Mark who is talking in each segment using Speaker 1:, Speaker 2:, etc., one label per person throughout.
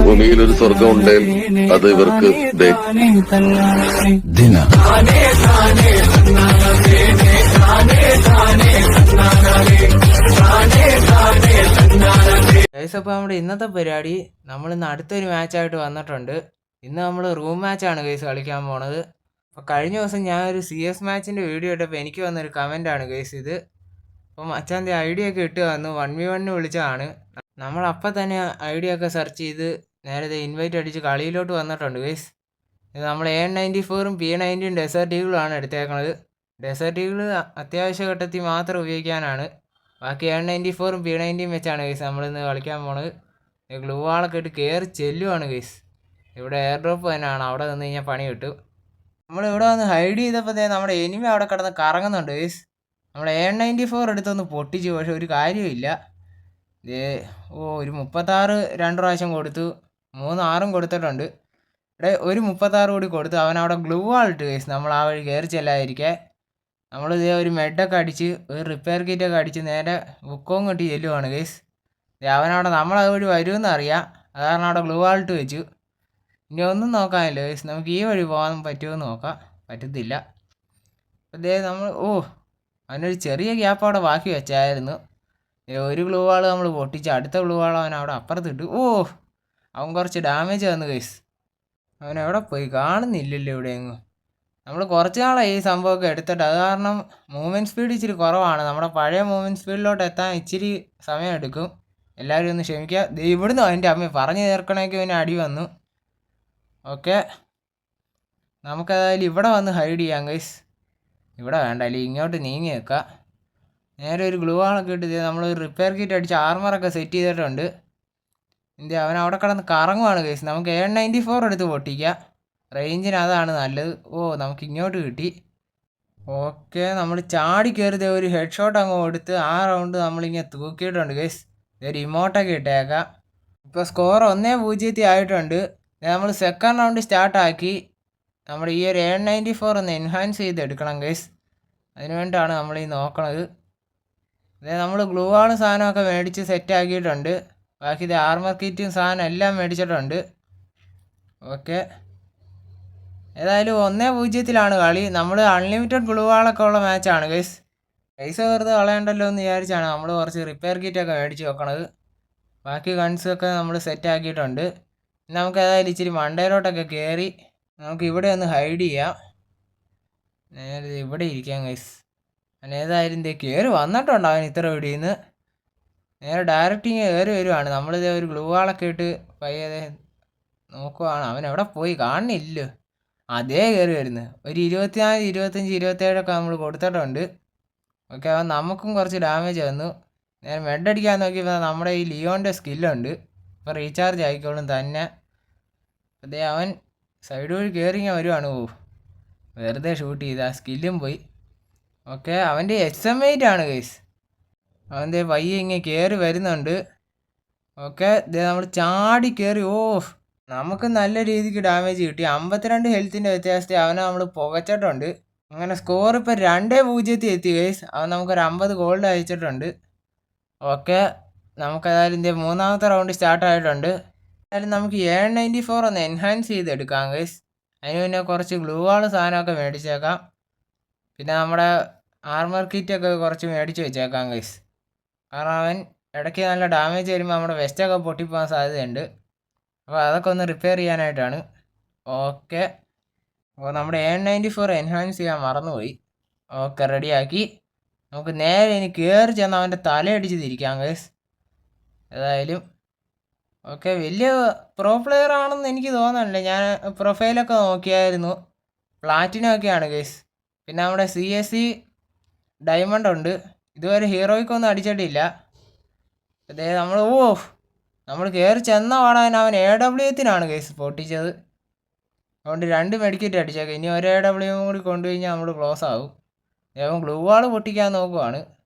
Speaker 1: ഭൂമിയിൽ ഒരു സ്വർഗം ഉണ്ടെങ്കിൽ അത് ഇവർക്ക്
Speaker 2: ദിന
Speaker 3: അപ്പോൾ നമ്മുടെ ഇന്നത്തെ പരിപാടി നമ്മളിന്ന് അടുത്തൊരു മാച്ചായിട്ട് വന്നിട്ടുണ്ട്. ഇന്ന് നമ്മൾ റൂം മാച്ചാണ് ഗൈസ് കളിക്കാൻ പോണത്. അപ്പോൾ കഴിഞ്ഞ ദിവസം ഞാൻ ഒരു CS മാച്ചിൻ്റെ വീഡിയോ ഇട്ടപ്പോൾ എനിക്ക് വന്നൊരു കമൻറ്റാണ് ഗൈസ് ഇത്. അപ്പം അച്ഛൻ്റെ ഐഡിയ ഒക്കെ ഇട്ട് വന്നു 1v1 വിളിച്ചതാണ്. നമ്മളപ്പം തന്നെ ഐഡിയ ഒക്കെ സെർച്ച് ചെയ്ത് നേരത്തെ ഇൻവൈറ്റ് അടിച്ച് കളിയിലോട്ട് വന്നിട്ടുണ്ട് ഗൈസ്. ഇത് നമ്മൾ AN94ഉം P90ഉം ഡെസേർട്ട് ഈഗിളുമാണ് എടുത്തേക്കുന്നത്. ഡെസേർട്ട് ഈഗിൾ അത്യാവശ്യ ഘട്ടത്തിൽ മാത്രം ഉപയോഗിക്കാനാണ്. ബാക്കി AN94ഉം P90ഉം വെച്ചാണ് ഗൈസ് നമ്മളിന്ന് കളിക്കാൻ പോണത്. ഗ്ലൂ വാളൊക്കെ ഇട്ട് കയറി ചെല്ലുവാണ് ഗൈസ്. ഇവിടെ എയർ ഡ്രോപ്പ് തന്നെയാണ്, അവിടെ നിന്ന് കഴിഞ്ഞാൽ പണി കിട്ടും. നമ്മളിവിടെ വന്ന് ഹൈഡ് ചെയ്തപ്പോൾ നമ്മുടെ എനിമി അവിടെ കിടന്ന് കറങ്ങുന്നുണ്ട് ഗൈസ്. നമ്മൾ AN94 എടുത്തൊന്ന് പൊട്ടിച്ചു, പക്ഷെ ഒരു കാര്യമില്ല. ഒരു 36 2 പ്രാവശ്യം കൊടുത്തു, 3-6 കൊടുത്തിട്ടുണ്ട്. ഇവിടെ ഒരു 36 കൂടി കൊടുത്തു. അവനവിടെ ഗ്ലൂ വാൾ ഇട്ട് ഗൈസ് നമ്മൾ ആ വഴി കയറി ചെല്ലാതിരിക്കാൻ. നമ്മളിതേ ഒരു മെഡൊക്കെ അടിച്ച് ഒരു റിപ്പയർ കിറ്റൊക്കെ അടിച്ച് നേരെ ബുക്കവും കെട്ടി ചെല്ലുവാണ് ഗൈസ്. അവനവിടെ നമ്മളത് വഴി വരുമെന്ന് അറിയാം, അത് കാരണം അവിടെ ഗ്ലൂ വാൾ ഇട്ട് വെച്ചു. ഇനി ഒന്നും നോക്കാനില്ല ഗൈസ്, നമുക്ക് ഈ വഴി പോകാൻ പറ്റുമെന്ന് നോക്കാം. പറ്റത്തില്ല. അപ്പോൾ നമ്മൾ അവനൊരു ചെറിയ ഗ്യാപ്പ് അവിടെ ബാക്കി വെച്ചായിരുന്നു. ഒരു ഗ്ലൂ വാൾ നമ്മൾ പൊട്ടിച്ച് അടുത്ത ഗ്ലൂ വാൾ അവൻ അവിടെ അപ്പുറത്തിട്ട്. അവൻ കുറച്ച് ഡാമേജ് വന്നു ഗൈസ്. അവൻ എവിടെ പോയി കാണുന്നില്ലല്ലോ എവിടെയെങ്ങും. നമ്മൾ കുറച്ച് നാളായി ഈ സംഭവമൊക്കെ എടുത്തിട്ട്, അത് കാരണം മൂവ്മെൻറ്റ് സ്പീഡ് ഇച്ചിരി കുറവാണ്. നമ്മുടെ പഴയ മൂവ്മെൻറ്റ് സ്പീഡിലോട്ട് എത്താൻ ഇച്ചിരി സമയം എടുക്കും. എല്ലാവരും ഒന്ന് ക്ഷമിക്കുക. ഇവിടുന്ന് എൻ്റെ അമ്മ പറഞ്ഞു തീർക്കണമെങ്കിൽ പിന്നെ അടി വന്നു. ഓക്കെ, നമുക്കതായാലും ഇവിടെ വന്ന് ഹൈഡ് ചെയ്യാം ഗൈസ്. ഇവിടെ വേണ്ട, അല്ലെങ്കിൽ ഇങ്ങോട്ട് നീങ്ങി വെക്കാം. നേരെ ഒരു ഗ്ലൂ ആളൊക്കെ ഇട്ട് നമ്മൾ റിപ്പയർ കിറ്റ് അടിച്ച് ആർമറൊക്കെ സെറ്റ് ചെയ്തിട്ടുണ്ട്. അവൻ അവിടെ കിടന്ന് കറങ്ങുവാണ് ഗൈസ്. നമുക്ക് AN94 എടുത്ത് പൊട്ടിക്കാം, റേഞ്ചിന് അതാണ് നല്ലത്. നമുക്ക് ഇങ്ങോട്ട് കിട്ടി. ഓക്കെ, നമ്മൾ ചാടി കയറിയത് ഒരു ഹെഡ് ഷോട്ട് അങ്ങ് കൊടുത്ത് ആ റൗണ്ട് നമ്മളിങ്ങനെ തൂക്കിയിട്ടുണ്ട് ഗൈസ്. ഒരു ഇമോട്ടൊക്കെ ഇട്ടേക്കാം. ഇപ്പോൾ സ്കോർ 1-0 ആയിട്ടുണ്ട്. നമ്മൾ സെക്കൻഡ് റൗണ്ട് സ്റ്റാർട്ടാക്കി. നമ്മുടെ ഈ ഒരു AN94 ഒന്ന് എൻഹാൻസ് ചെയ്തെടുക്കണം ഗൈസ്. അതിന് വേണ്ടിയിട്ടാണ് നമ്മൾ ഈ നോക്കണത്. നമ്മൾ ഗ്ലൂ വാളും സാധനമൊക്കെ മേടിച്ച് സെറ്റാക്കിയിട്ടുണ്ട്. ബാക്കി ഇത് ആർമർ കിറ്റും സാധനം എല്ലാം മേടിച്ചിട്ടുണ്ട്. ഓക്കെ, ഏതായാലും 1-0 കളി. നമ്മൾ അൺലിമിറ്റഡ് ഗ്ലൂ വാളൊക്കെ ഉള്ള മാച്ചാണ് ഗൈസ്. പൈസ വെറുതെ കളയണ്ടല്ലോ എന്ന് വിചാരിച്ചാണ് നമ്മൾ കുറച്ച് റിപ്പയർ കിറ്റൊക്കെ മേടിച്ച് വെക്കണത്. ബാക്കി ഗൺസൊക്കെ നമ്മൾ സെറ്റാക്കിയിട്ടുണ്ട്. നമുക്ക് ഏതായാലും ഇച്ചിരി മണ്ടയിലോട്ടൊക്കെ കയറി നമുക്ക് ഇവിടെ ഒന്ന് ഹൈഡ് ചെയ്യാം. നേരെ ഇവിടെ ഇരിക്കാം ഗൈസ്. അവൻ ഏതായാലും കയറി വന്നിട്ടുണ്ട്. അവൻ ഇത്ര ഇവിടെയിൽ നിന്ന് നേരെ ഡയറക്റ്റിങ് കയറി വരുവാണ്. നമ്മളിതേ ഒരു ഗ്ലൂ വാളൊക്കെ ഇട്ട് പയ്യതേ നോക്കുവാണ്. അവൻ എവിടെ പോയി കാണുന്നില്ല. അതേ കയറി വരുന്നത്. ഒരു 24, 25, 27 ഒക്കെ നമ്മൾ കൊടുത്തിട്ടുണ്ട്. ഓക്കെ, അവൻ നമുക്കും കുറച്ച് ഡാമേജ് വന്നു. നേരെ മെഡടിക്കാൻ നോക്കിയപ്പോൾ നമ്മുടെ ഈ ലിയോൻ്റെ സ്കില്ലുണ്ട്, ഇപ്പോൾ റീചാർജ് ആയിക്കോളും തന്നെ. അവൻ സൈഡ് വഴി കയറി ഇങ്ങനെ വരുവാണ്. വെറുതെ ഷൂട്ട് ചെയ്ത് ആ സ്കില്ലും പോയി. ഓക്കെ, അവൻ്റെ XM8 ആണ് ഗൈസ്. അവൻ്റെ പയ്യെ ഇങ്ങനെ കയറി വരുന്നുണ്ട്. ഓക്കെ, നമ്മൾ ചാടി കയറി. നമുക്ക് നല്ല രീതിക്ക് ഡാമേജ് കിട്ടി. 52 ഹെൽത്തിൻ്റെ വ്യത്യാസത്തിൽ അവനെ നമ്മൾ പുകച്ചിട്ടുണ്ട്. അങ്ങനെ സ്കോർ ഇപ്പോൾ 2-0 എത്തി ഗൈസ്. അവൻ നമുക്കൊരു 50 ഗോൾഡ് അയച്ചിട്ടുണ്ട്. ഓക്കെ, നമുക്കതായാലും മൂന്നാമത്തെ റൗണ്ട് സ്റ്റാർട്ടായിട്ടുണ്ട്. എന്തായാലും നമുക്ക് AN94 ഒന്ന് എൻഹാൻസ് ചെയ്തെടുക്കാം ഗൈസ്. അതിന് പിന്നെ കുറച്ച് ഗ്ലൂ വാൾ സാധനമൊക്കെ മേടിച്ചേക്കാം. പിന്നെ നമ്മുടെ ആർമർ കിറ്റൊക്കെ കുറച്ച് മേടിച്ച് വെച്ചേക്കാം ഗൈസ്. കാരണം അവൻ ഇടയ്ക്ക് നല്ല ഡാമേജ് വരുമ്പോൾ നമ്മുടെ വെസ്റ്റൊക്കെ പൊട്ടിപ്പോകാൻ സാധ്യതയുണ്ട്. അപ്പോൾ അതൊക്കെ ഒന്ന് റിപ്പയർ ചെയ്യാനായിട്ടാണ്. ഓക്കെ, അപ്പോൾ നമ്മുടെ AN94 എൻഹാൻസ് ചെയ്യാൻ മറന്നുപോയി. ഓക്കെ, റെഡിയാക്കി. നമുക്ക് നേരെ ഇനി കയറി ചെന്ന് അവൻ്റെ തലയടിച്ച് തിരിക്കാം ഗൈസ്. ഏതായാലും ഓക്കെ, വലിയ പ്രോ പ്ലെയർ ആണെന്ന് എനിക്ക് തോന്നുന്നില്ല. ഞാൻ പ്രൊഫൈലൊക്കെ നോക്കിയായിരുന്നു, പ്ലാറ്റിനം ഒക്കെയാണ് ഗൈസ്. പിന്നെ നമ്മുടെ CSC ഡയമണ്ട് ഉണ്ട്. ഇതുവരെ ഹീറോയ്ക്കൊന്നും അടിച്ചിട്ടില്ല. നമ്മൾ കയറി ചെന്ന പാടാൻ അവൻ AWത്തിനാണ് ഗൈസ് പൊട്ടിച്ചത്. അതുകൊണ്ട് 2 മെഡിക്കറ്റ് അടിച്ചേക്കാം. ഇനി ഒരു AW കൂടി കൊണ്ടുകഴിഞ്ഞാൽ നമ്മൾ ക്ലോസ് ആകും. അവൻ ഗ്ലൂ വാൾ പൊട്ടിക്കാൻ നോക്കുവാണ്.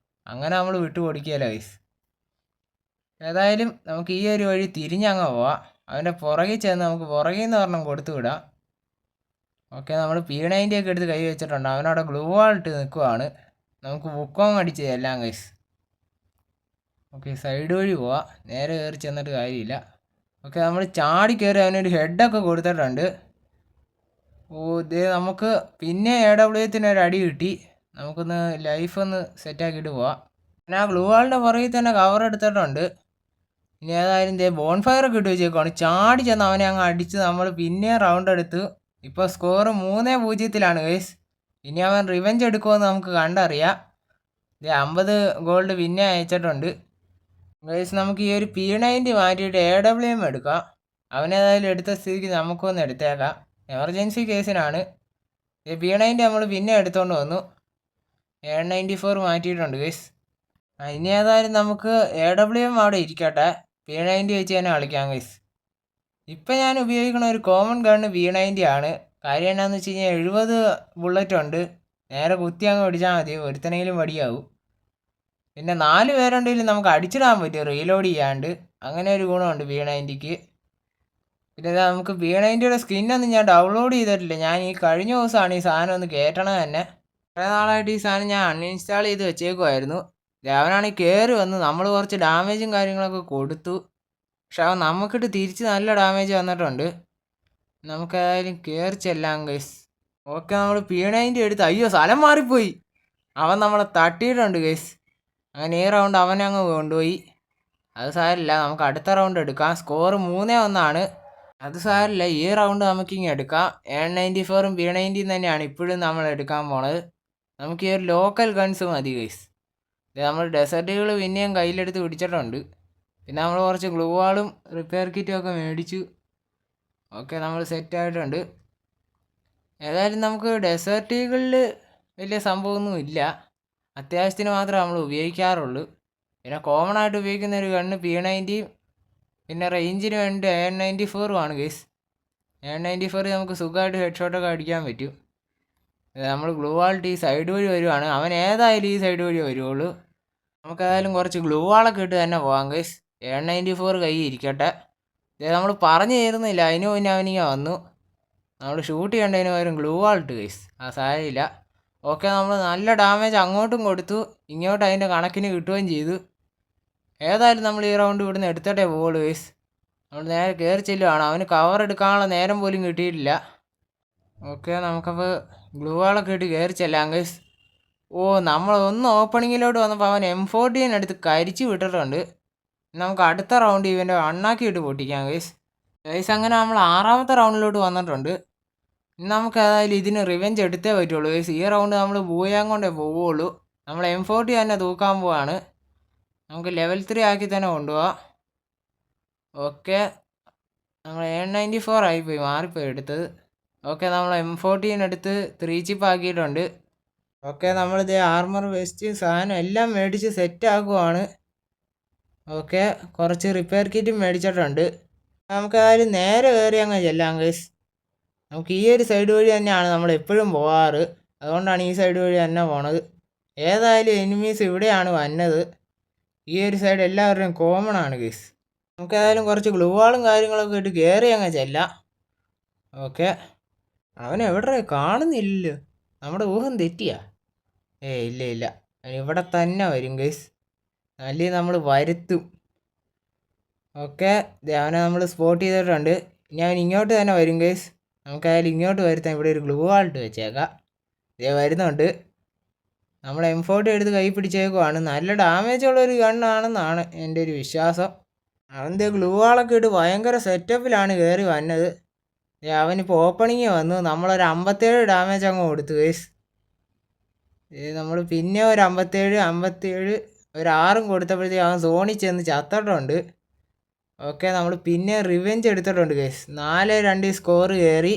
Speaker 3: അങ്ങനെ നമ്മൾ വിട്ടു പൊടിക്കുകയല്ല ഗൈസ്. ഏതായാലും നമുക്ക് ഈ ഒരു വഴി തിരിഞ്ഞങ്ങ് പോവാം. അവൻ്റെ പുറകിൽ ചെന്ന് നമുക്ക് പുറകിൽ നിന്ന് ഒരെണ്ണം കൊടുത്തു വിടാം. ഓക്കെ, നമ്മൾ P90 ഒക്കെ എടുത്ത് കൈ വെച്ചിട്ടുണ്ട്. അവനവിടെ ഗ്ലൂ വാൾ ഇട്ട് നിൽക്കുവാണ്. നമുക്ക് ബുക്കോങ് അടിച്ച് എല്ലാം ഗൈസ്. ഓക്കെ, സൈഡ് വഴി പോവാം. നേരെ കയറി ചെന്നിട്ട് കാര്യമില്ല. ഓക്കെ, നമ്മൾ ചാടി കയറി അവനൊരു ഹെഡൊക്കെ കൊടുത്തിട്ടുണ്ട്. നമുക്ക് പിന്നെ AWത്തിന് ഒരു അടി കിട്ടി. നമുക്കൊന്ന് ലൈഫ് ഒന്ന് സെറ്റാക്കിയിട്ട് പോവാം. ഞാൻ ആ ഗ്ലൂ വാളിൻ്റെ പുറകിൽ തന്നെ കവർ എടുത്തിട്ടുണ്ട്. ഇനി ഏതായാലും ബോൺഫയർ ഒക്കെ ഇട്ട് വെച്ചേക്കുവാണ്. ചാടി ചെന്ന് അവനെ അങ്ങ് അടിച്ച് നമ്മൾ പിന്നെ റൗണ്ട് എടുത്തു. ഇപ്പോൾ സ്കോർ 3-0 ഗൈസ്. ഇനി അവൻ റിവെഞ്ച് എടുക്കുമെന്ന് നമുക്ക് കണ്ടറിയാം. 50 ഗോൾഡ് പിന്നെ അയച്ചിട്ടുണ്ട് ഗൈസ്. നമുക്ക് ഈ ഒരു P90 മാറ്റിയിട്ട് AWM എടുക്കാം. അവനേതായാലും എടുത്ത സ്ഥിതിക്ക് നമുക്കൊന്ന് എടുത്തേക്കാം. എമർജൻസി കേസിനാണ്. P90 നമ്മൾ പിന്നെ എടുത്തുകൊണ്ട് വന്നു. 794 മാറ്റിയിട്ടുണ്ട് ഗൈസ്. ഇനി ഏതായാലും നമുക്ക് AWM അവിടെ ഇരിക്കട്ടെ. P90 വെച്ച് തന്നെ കളിക്കാം ഗൈസ്. ഇപ്പം ഞാൻ ഉപയോഗിക്കുന്ന ഒരു കോമൺ ഗണ്ണ് P90 ആണ്. കാര്യം എന്നാന്ന് വെച്ച് കഴിഞ്ഞാൽ 70 ബുള്ളറ്റ് ഉണ്ട്. നേരെ കുത്തി അങ്ങ് പിടിച്ചാൽ മതി, ഒരുത്തനെങ്കിലും വടിയാവും. പിന്നെ 4 പേരുണ്ടെങ്കിലും നമുക്ക് അടിച്ചിടാൻ പറ്റും റീലോഡ് ചെയ്യാണ്ട്. അങ്ങനെ ഒരു ഗുണമുണ്ട് P90ക്ക്. പിന്നെ നമുക്ക് P90യുടെ സ്കിന്നൊന്നും ഞാൻ ഡൗൺലോഡ് ചെയ്തിട്ടില്ല. ഞാൻ ഈ കഴിഞ്ഞ ദിവസമാണ് ഈ സാധനം ഒന്ന് കയറ്റണത് തന്നെ. കുറേ നാളായിട്ട് ഈ സാധനം ഞാൻ അൺഇൻസ്റ്റാൾ ചെയ്ത് വെച്ചേക്കുമായിരുന്നു. അവനാണെങ്കിൽ കയറി വന്ന് നമ്മൾ കുറച്ച് ഡാമേജും കാര്യങ്ങളൊക്കെ കൊടുത്തു. പക്ഷെ അവൻ നമുക്കിട്ട് തിരിച്ച് നല്ല ഡാമേജ് വന്നിട്ടുണ്ട്. നമുക്കേതായാലും കയറി ചെല്ലാം ഗൈസ്. ഓക്കെ, നമ്മൾ P90 എടുത്ത് അയ്യോ സ്ഥലം മാറിപ്പോയി. അവൻ നമ്മളെ തട്ടിയിട്ടുണ്ട് ഗൈസ്. അങ്ങനെ ഈ റൗണ്ട് അവനെ അങ്ങ് കൊണ്ടുപോയി. അത് സാരമില്ല, നമുക്ക് അടുത്ത റൗണ്ട് എടുക്കാം. സ്കോർ 3-1. അത് സാരമില്ല, ഈ റൗണ്ട് നമുക്കിങ്ങ് എടുക്കാം. 794ഉം P90 തന്നെയാണ് ഇപ്പോഴും നമ്മൾ എടുക്കാൻ പോണത്. നമുക്ക് ഈ ഒരു ലോക്കൽ ഗൺസ് മതി ഗൈസ്. നമ്മൾ ഡെസേർട്ടുകൾ പിന്നെയും കയ്യിലെടുത്ത് പിടിച്ചിട്ടുണ്ട്. പിന്നെ നമ്മൾ കുറച്ച് ഗ്ലൂ വാളും റിപ്പയർ കിറ്റും ഒക്കെ മേടിച്ചു. ഓക്കെ, നമ്മൾ സെറ്റായിട്ടുണ്ട്. ഏതായാലും നമുക്ക് ഡെസേർട്ടുകളിൽ വലിയ സംഭവമൊന്നും ഇല്ല. അത്യാവശ്യത്തിന് മാത്രമേ നമ്മൾ ഉപയോഗിക്കാറുള്ളൂ. പിന്നെ കോമൺ ആയിട്ട് ഉപയോഗിക്കുന്ന ഒരു ഗണ്ണ് P90യും പിന്നെ റേഞ്ചിന് വേണ്ടി 794ഉം ആണ് ഗൈസ്. 794 നമുക്ക് സുഖമായിട്ട് ഹെഡ് ഷോട്ടൊക്കെ അടിക്കാൻ പറ്റും. നമ്മൾ ഗ്ലൂ വാളിട്ട് ഈ സൈഡ് വഴി വരുവാണ്. അവൻ ഏതായാലും ഈ സൈഡ് വഴി വരുവുള്ളൂ. നമുക്കേതായാലും കുറച്ച് ഗ്ലൂ വാളൊക്കെ ഇട്ട് തന്നെ പോകാം ഗൈസ്. 794 കൈ ഇരിക്കട്ടെ. നമ്മൾ പറഞ്ഞു തരുന്നില്ല, അതിന് മുന്നേ അവനിങ്ങനെ വന്നു. നമ്മൾ ഷൂട്ട് ചെയ്യേണ്ടതിന് പകരം ഗ്ലൂ വാളിട്ട് ഗൈസ്. ആ സാരമില്ല. ഓക്കെ, നമ്മൾ നല്ല ഡാമേജ് അങ്ങോട്ടും കൊടുത്തു, ഇങ്ങോട്ട് അതിൻ്റെ കണക്കിന് കിട്ടുകയും ചെയ്തു. ഏതായാലും നമ്മൾ ഈ റൗണ്ട് ഇവിടുന്ന് എടുത്തിട്ടേ പോവുള്ളൂ ഗൈസ്. നമ്മൾ നേരെ കയറി ചെല്ലുവാണ്. അവന് കവർ എടുക്കാനുള്ള നേരം പോലും കിട്ടിയിട്ടില്ല. ഓക്കെ, നമുക്കപ്പോൾ ഗ്ലൂ വാളൊക്കെ ഇട്ട് കയറി ചെല്ലാം ഗൈസ്. നമ്മൾ ഒന്ന് ഓപ്പണിങ്ങിലോട്ട് വന്നപ്പോൾ അവൻ M14 എടുത്ത് കരിച്ച് വിട്ടിട്ടുണ്ട്. നമുക്ക് അടുത്ത റൗണ്ട് ഇവൻ്റെ അണ്ണാക്കിയിട്ട് പൊട്ടിക്കാം ഗൈസ്. അങ്ങനെ നമ്മൾ 6ാമത്തെ റൗണ്ടിലോട്ട് വന്നിട്ടുണ്ട്. നമുക്ക് ഏതായാലും ഇതിന് റിവെഞ്ച് എടുത്തേ പറ്റുള്ളൂ ഗൈസ്. ഈ റൗണ്ട് നമ്മൾ ബൂയാൻ കൊണ്ടേ പോവുള്ളൂ. നമ്മൾ M40 തന്നെ തൂക്കാൻ പോവാണ്. നമുക്ക് ലെവൽ 3 ആക്കി തന്നെ കൊണ്ടുപോവാം. ഓക്കെ, നമ്മൾ 794 ആയിപ്പോയി, മാറിപ്പോയി എടുത്തത്. ഓക്കെ, നമ്മൾ M14 എടുത്ത് 3 ചിപ്പ് ആക്കിയിട്ടുണ്ട്. ഓക്കെ, നമ്മളിത് ആർമർ വെസ്റ്റ് സാധനം എല്ലാം മേടിച്ച് സെറ്റ് ആക്കുവാണ്. ഓക്കെ, കുറച്ച് റിപ്പയർ കിറ്റും മേടിച്ചിട്ടുണ്ട്. നമുക്ക് ഏതായാലും നേരെ കയറി അങ്ങ് ചെല്ലാം ഗൈസ്. നമുക്ക് ഈ ഒരു സൈഡ് വഴി തന്നെയാണ് നമ്മൾ എപ്പോഴും പോകാറ്. അതുകൊണ്ടാണ് ഈ സൈഡ് വഴി തന്നെ പോണത്. ഏതായാലും എനിമീസ് ഇവിടെയാണ് വന്നത്. ഈ ഒരു സൈഡ് എല്ലാവരുടെയും കോമൺ ആണ് ഗൈസ്. നമുക്ക് ഏതായാലും കുറച്ച് ഗ്ലൂ വാളും കാര്യങ്ങളൊക്കെ ഇട്ട് കയറി അങ്ങ് ചെല്ലാം. ഓക്കെ, അവനെവിടെ കാണുന്നില്ലല്ലോ. നമ്മുടെ ഊഹം തെറ്റിയാ? ഇല്ല, അവൻ ഇവിടെ തന്നെ വരും ഗൈസ്. അല്ലെങ്കിൽ നമ്മൾ വരുത്തും. ഓക്കെ, അവനെ നമ്മൾ സ്പോട്ട് ചെയ്തിട്ടുണ്ട്. ഇനി അവൻ ഇങ്ങോട്ട് തന്നെ വരും ഗൈസ്. നമുക്കായാലും ഇങ്ങോട്ട് വരുത്താൻ ഇവിടെ ഒരു ഗ്ലൂ വാളിട്ട് വെച്ചേക്കാം. വരുന്നുണ്ട്. നമ്മൾ M40 എടുത്ത് കൈ പിടിച്ചേക്കുവാണ്. നല്ല ഡാമേജ് ഉള്ളൊരു ഗണ്ണാണെന്നാണ് എൻ്റെ ഒരു വിശ്വാസം. അവൻ്റെ ഗ്ലൂ വാളൊക്കെ ഇട്ട് ഭയങ്കര സെറ്റപ്പിലാണ് കയറി വന്നത്. അവനിപ്പോൾ ഓപ്പണിങ് വന്നു. നമ്മളൊരു 57 ഡാമേജ് അങ്ങ് കൊടുത്തു ഗൈസ്. നമ്മൾ പിന്നെ ഒരു 57 ഒരു 6ഉം കൊടുത്തപ്പോഴത്തേക്ക് അവൻ സോണിൽ ചെന്ന് ചത്തിട്ടുണ്ട്. ഓക്കെ, നമ്മൾ പിന്നെ റിവെഞ്ച് എടുത്തിട്ടുണ്ട് ഗൈസ്. 4-2 സ്കോർ കയറി.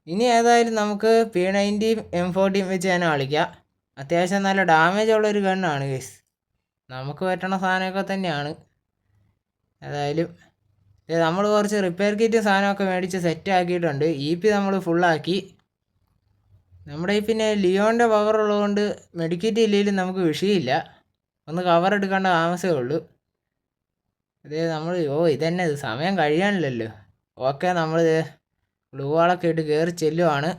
Speaker 3: ഇനി ഏതായാലും നമുക്ക് P90യും M40യും വെച്ച് തന്നെ കളിക്കാം. അത്യാവശ്യം നല്ല ഡാമേജ് ഉള്ളൊരു ഗണ്ണാണ് ഗൈസ്. നമുക്ക് പറ്റണ സാധനമൊക്കെ തന്നെയാണ്. ഏതായാലും നമ്മൾ കുറച്ച് റിപ്പയർ കിറ്റും സാധനമൊക്കെ മേടിച്ച് സെറ്റ് ആക്കിയിട്ടുണ്ട്. EP നമ്മൾ ഫുള്ളാക്കി. നമ്മുടെ ഈ പിന്നെ ലിയോൻ്റെ പവർ ഉള്ളതുകൊണ്ട് മെഡിക്കറ്റ് ഇല്ലെങ്കിലും നമുക്ക് വിഷയമില്ല. ഒന്ന് കവർ എടുക്കേണ്ട താമസമേ ഉള്ളൂ. നമ്മൾ ഇതന്നെ ഇത് സമയം കഴിയാനില്ലല്ലോ. ഓക്കെ, നമ്മൾ ഗ്ലൂ വാളൊക്കെ ഇട്ട് കയറി ചെല്ലുവാണ്.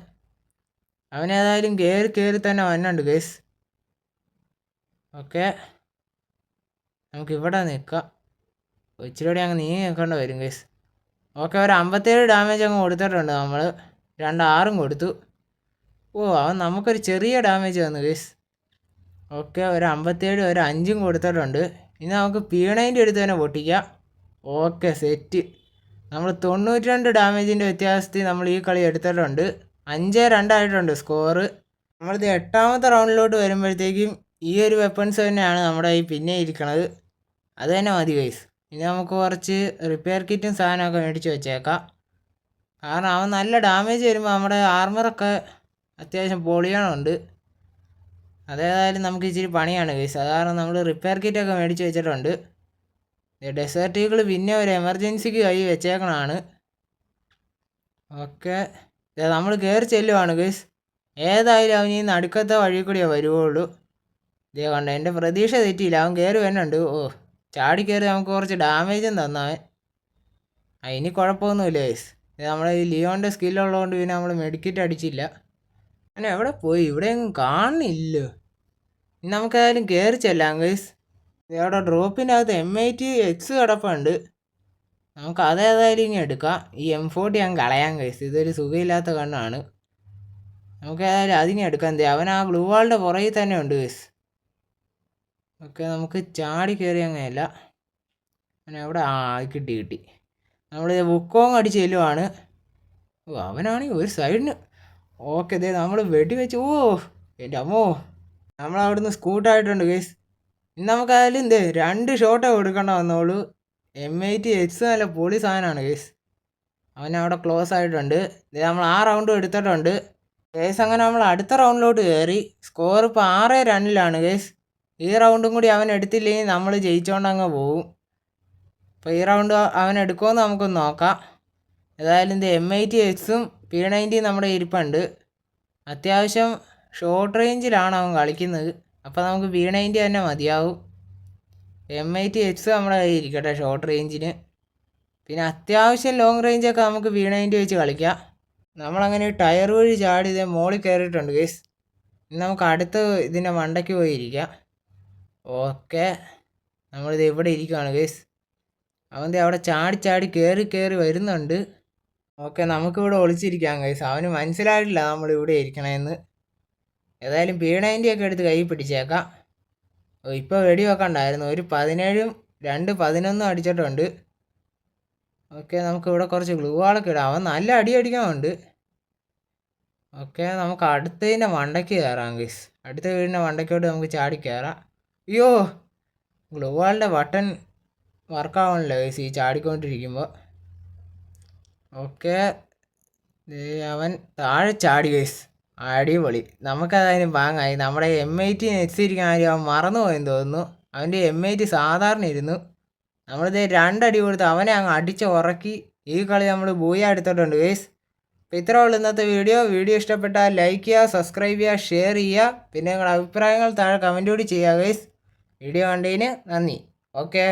Speaker 3: അവനേതായാലും കയറി തന്നെ വന്നുണ്ട് ഗൈസ്. ഓക്കെ, നമുക്കിവിടെ നിൽക്കാം. ഇച്ചിരി കൂടി അങ്ങ് നീങ്ങി നിൽക്കേണ്ടി വരും ഗൈസ്. ഓക്കെ, ഒരു 57 ഡാമേജ് അങ്ങ് കൊടുത്തിട്ടുണ്ട് നമ്മൾ. 2 6 കൊടുത്തു. അവൻ നമുക്കൊരു ചെറിയ ഡാമേജ് തന്നു ഗൈസ്. ഓക്കെ, ഒരു 57 ഒരു 5 കൊടുത്തിട്ടുണ്ട്. ഇനി നമുക്ക് P90 എടുത്ത് തന്നെ പൊട്ടിക്കാം. Okay, set. നമ്മൾ 92 ഡാമേജിൻ്റെ വ്യത്യാസത്തിൽ നമ്മൾ ഈ കളി എടുത്തിട്ടുണ്ട്. 5-2 ആയിട്ടുണ്ട് സ്കോറ്. നമ്മളിത് 8ാമത്തെ റൗണ്ടിലോട്ട് വരുമ്പോഴത്തേക്കും ഈ ഒരു വെപ്പൺസ് തന്നെയാണ് നമ്മുടെ ഈ പിന്നെ ഇരിക്കണത്. അത് തന്നെ മതി ഗൈസ്. ഇനി നമുക്ക് കുറച്ച് റിപ്പയർ കിറ്റും സാധനമൊക്കെ മേടിച്ച് വെച്ചേക്കാം. കാരണം അവൻ നല്ല ഡാമേജ് വരുമ്പോൾ നമ്മുടെ ആർമറൊക്കെ അത്യാവശ്യം പൊളിയണമുണ്ട്. അതേതായാലും നമുക്ക് ഇച്ചിരി പണിയാണ് ഗൈസ്. അത് കാരണം നമ്മൾ റിപ്പയർ കിറ്റൊക്കെ മേടിച്ച് വെച്ചിട്ടുണ്ട്. ഡെസേർട്ട് ഈഗിൾ പിന്നെ ഒരു എമർജൻസിക്ക് കൈ വെച്ചേക്കണതാണ്. ഓക്കെ, നമ്മൾ കയറി ചെല്ലുവാണ് ഗൈസ്. ഏതായാലും അവൻ ഈ നടുക്കത്തെ വഴി കൂടിയേ വരുവുള്ളൂ. ഇതേ കണ്ട, എൻ്റെ പ്രതീക്ഷ തെറ്റിയില്ല. അവൻ കയറി വരുന്നുണ്ട്. ചാടി കയറി നമുക്ക് കുറച്ച് ഡാമേജും തന്നവൻ. ഇനി കുഴപ്പമൊന്നുമില്ല ഗൈസ്. ഇത് നമ്മുടെ ഈ ലിയോൻ്റെ സ്കില്ലുള്ളതുകൊണ്ട് പിന്നെ നമ്മൾ മെഡിക്കറ്റ് അടിച്ചില്ല. അങ്ങനെ എവിടെ പോയി? ഇവിടെയൊന്നും കാണുന്നില്ല. ഇനി നമുക്കേതായാലും കയറി ചെല്ലാം ഗൈസ്. ഇവിടെ ഡ്രോപ്പിൻ്റെ അകത്ത് M80X കിടപ്പുണ്ട്. നമുക്ക് അതേതായാലും ഇനി എടുക്കാം. ഈ M40 ഞാൻ കളയാൻ ഗൈസ്. ഇതൊരു സുഖമില്ലാത്ത കണ്ണാണ്. നമുക്ക് ഏതായാലും അതിനെ എടുക്കാം. അവൻ ആ ഗ്ലൂ വാളിൻ്റെ പുറകിൽ തന്നെ ഉണ്ട് ഗൈസ്. ഓക്കെ, നമുക്ക് ചാടി കയറി അങ്ങനെയല്ല. അങ്ങനെ എവിടെ കിട്ടി. നമ്മൾ ബുക്കോങ് അടിച്ച് ചെല്ലുവാണ്. അവനാണെങ്കിൽ ഒരു സൈഡിന്. ഓക്കെ, നമ്മൾ വെടിവെച്ച്. എൻ്റെ അമ്മോ, നമ്മളവിടുന്ന് സ്കൂട്ടായിട്ടുണ്ട് ഗൈസ്. ഇനി നമുക്കതിലും 2 ഷോട്ടേ കൊടുക്കേണ്ട വന്നോളൂ. M80X നല്ല പൊളി സാധനമാണ് ഗൈസ്. അവനവിടെ ക്ലോസ് ആയിട്ടുണ്ട്. നമ്മൾ ആ റൗണ്ടും എടുത്തിട്ടുണ്ട് ഗൈസ്. അങ്ങനെ നമ്മൾ അടുത്ത റൗണ്ടിലോട്ട് കയറി. സ്കോർ ഇപ്പോൾ 6-2 ഗൈസ്. ഈ റൗണ്ടും കൂടി അവൻ എടുത്തില്ലെങ്കിൽ നമ്മൾ ജയിച്ചുകൊണ്ട് അങ്ങ് പോവും. അപ്പോൾ ഈ റൗണ്ട് അവൻ എടുക്കുമെന്ന് നമുക്കൊന്ന് നോക്കാം. ഏതായാലും M80Xും P90 നമ്മുടെ ഇരിപ്പുണ്ട്. അത്യാവശ്യം ഷോർട്ട് റേഞ്ചിലാണ് അവൻ കളിക്കുന്നത്. അപ്പോൾ നമുക്ക് P90 തന്നെ മതിയാവും. M80X നമ്മുടെ കയ്യിൽ ഇരിക്കട്ടെ ഷോർട്ട് റേഞ്ചിന്. പിന്നെ അത്യാവശ്യം ലോങ് റേഞ്ചൊക്കെ നമുക്ക് P90 വെച്ച് കളിക്കാം. നമ്മളങ്ങനെ ടയർ വഴി ചാടി മോളിൽ കയറിയിട്ടുണ്ട് ഗൈസ്. ഇനി നമുക്ക് അടുത്ത ഇതിൻ്റെ മണ്ടയ്ക്ക് പോയിരിക്കാം. ഓക്കെ, നമ്മളിത് ഇവിടെ ഇരിക്കുകയാണ് ഗൈസ്. അവൻ അവിടെ ചാടി കയറി വരുന്നുണ്ട്. ഓക്കെ, നമുക്കിവിടെ ഒളിച്ചിരിക്കാം ഗൈസ്. അവന് മനസ്സിലായിട്ടില്ല നമ്മളിവിടെ ഇരിക്കണമെന്ന്. ഏതായാലും P90 ഒക്കെ എടുത്ത് കൈ പിടിച്ചേക്കാം. ഇപ്പോൾ വെടി വെക്കണ്ടായിരുന്നു. ഒരു 17ഉം 2 11ഉം അടിച്ചിട്ടുണ്ട്. ഓക്കെ, നമുക്കിവിടെ കുറച്ച് ഗ്ലൂ വാളൊക്കെ ഇടാം. അവൻ നല്ല അടി അടിക്കാനുണ്ട്. ഓക്കെ, നമുക്ക് അടുത്തതിൻ്റെ മണ്ടയ്ക്ക് കയറാം ഗൈസ്. അടുത്ത വീടിൻ്റെ മണ്ടയ്ക്കോട്ട് നമുക്ക് ചാടി കയറാം. അയ്യോ, ഗ്ലൂ വാളിൻ്റെ ബട്ടൺ വർക്കാവണില്ല ഗൈസ് ഈ ചാടിക്കൊണ്ടിരിക്കുമ്പോൾ. ഓക്കെ, അവൻ താഴെ ചാടി ഗൈസ്. അടിപൊളി. നമുക്കതായാലും വാങ്ങായി. നമ്മുടെ M80X ഇരിക്കാൻ കാര്യം അവൻ മറന്നുപോയെന്ന് തോന്നുന്നു. അവൻ്റെ M80 സാധാരണ ഇരുന്നു. നമ്മളിത് 2 അടി കൊടുത്ത് അവനെ അങ്ങ് അടിച്ച് ഉറക്കി ഈ കളി നമ്മൾ ബൂയ എടുത്തിട്ടുണ്ട് ഗൈസ്. അപ്പോൾ ഇത്രേ ഉള്ളൂ ഇന്നത്തെ വീഡിയോ ഇഷ്ടപ്പെട്ടാൽ ലൈക്ക് ചെയ്യുക, സബ്സ്ക്രൈബ് ചെയ്യുക, ഷെയർ ചെയ്യുക. പിന്നെ നിങ്ങളുടെ അഭിപ്രായങ്ങൾ താഴെ കമൻറ്റ് കൂടി ചെയ്യുക ഗൈസ്. വീഡിയോ കണ്ടതിന് നന്ദി. ഓക്കെ.